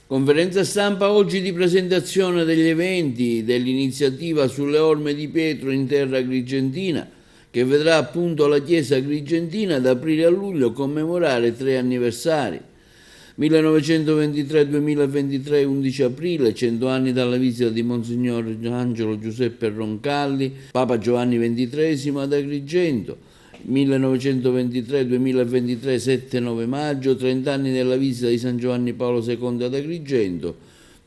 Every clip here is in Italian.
Conferenza stampa oggi di presentazione degli eventi dell'iniziativa sulle orme di Pietro in terra agrigentina, che vedrà appunto la chiesa agrigentina da aprile a luglio commemorare 3 anniversari. 1923-2023, 11 aprile, 100 anni dalla visita di Monsignor Angelo Giuseppe Roncalli, Papa Giovanni XXIII ad Agrigento. 1923-2023, 7-9 maggio, 30 anni della visita di San Giovanni Paolo II ad Agrigento.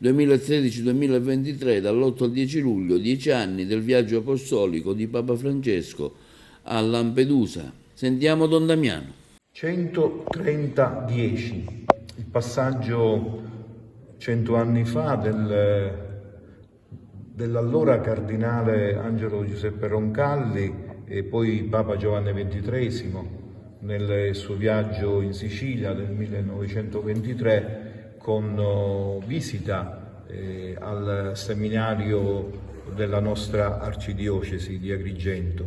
2013-2023, dall'8 al 10 luglio, 10 anni del viaggio apostolico di Papa Francesco a Lampedusa. Sentiamo Don Damiano. 130-10, il passaggio 100 anni fa dell'allora cardinale Angelo Giuseppe Roncalli e poi Papa Giovanni XXIII nel suo viaggio in Sicilia del 1923 con visita al seminario della nostra arcidiocesi di Agrigento.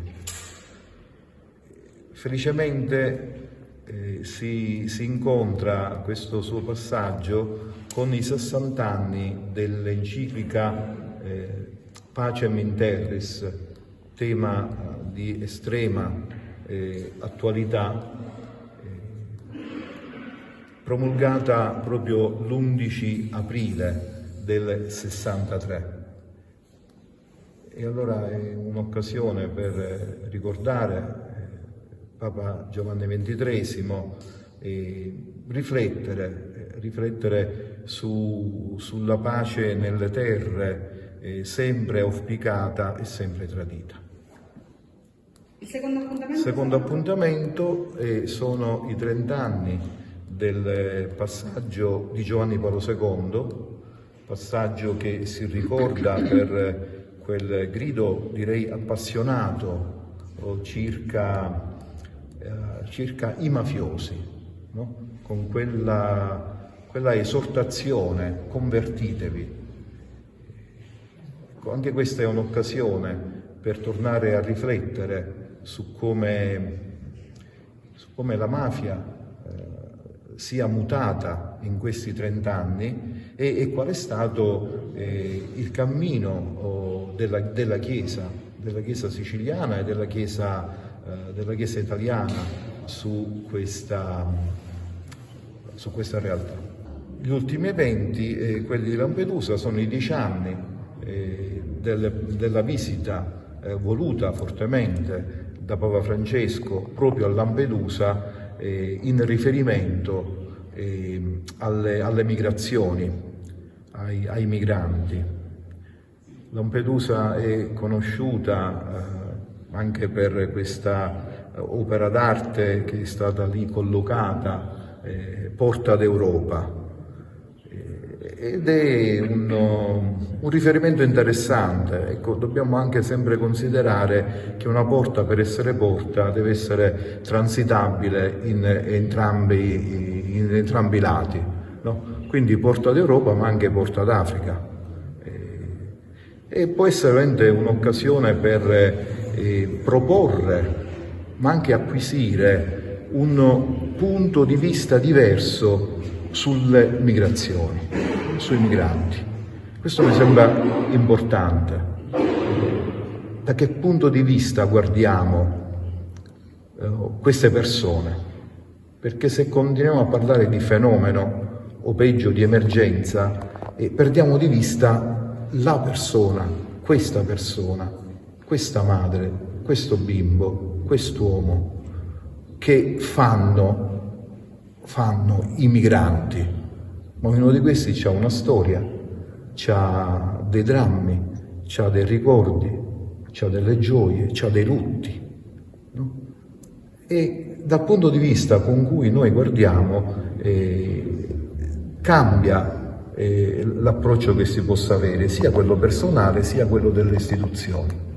Felicemente si incontra questo suo passaggio con i 60 anni dell'enciclica Pacem in Terris, tema di estrema attualità, promulgata proprio l'11 aprile del 63. E allora è un'occasione per ricordare Papa Giovanni XXIII e riflettere sulla pace nelle terre sempre auspicata e sempre tradita. Il secondo appuntamento sono i 30 anni del passaggio di Giovanni Paolo II, passaggio che si ricorda per quel grido, direi, appassionato circa i mafiosi, no? Con quella esortazione: convertitevi. Anche questa è un'occasione per tornare a riflettere su come la mafia sia mutata in questi 30 anni e qual è stato il cammino della Chiesa siciliana e della Chiesa italiana su questa realtà. Gli ultimi eventi, quelli di Lampedusa, sono i 10 anni della visita voluta fortemente da Papa Francesco proprio a Lampedusa in riferimento alle migrazioni, ai migranti. Lampedusa è conosciuta anche per questa opera d'arte che è stata lì collocata, Porta d'Europa, ed è un riferimento interessante. Ecco, dobbiamo anche sempre considerare che una porta, per essere porta, deve essere transitabile in entrambi i lati, no? Quindi Porta d'Europa, ma anche Porta d'Africa. E può essere veramente un'occasione per proporre, ma anche acquisire un punto di vista diverso sulle migrazioni, sui migranti. Questo mi sembra importante. Da che punto di vista guardiamo queste persone? Perché se continuiamo a parlare di fenomeno, o peggio di emergenza, perdiamo di vista la persona, questa madre, questo bimbo, quest'uomo, che fanno i migranti. Ma ognuno di questi ha una storia, ha dei drammi, ha dei ricordi, ha delle gioie, ha dei lutti, no? E dal punto di vista con cui noi guardiamo cambia l'approccio che si possa avere, sia quello personale sia quello delle istituzioni.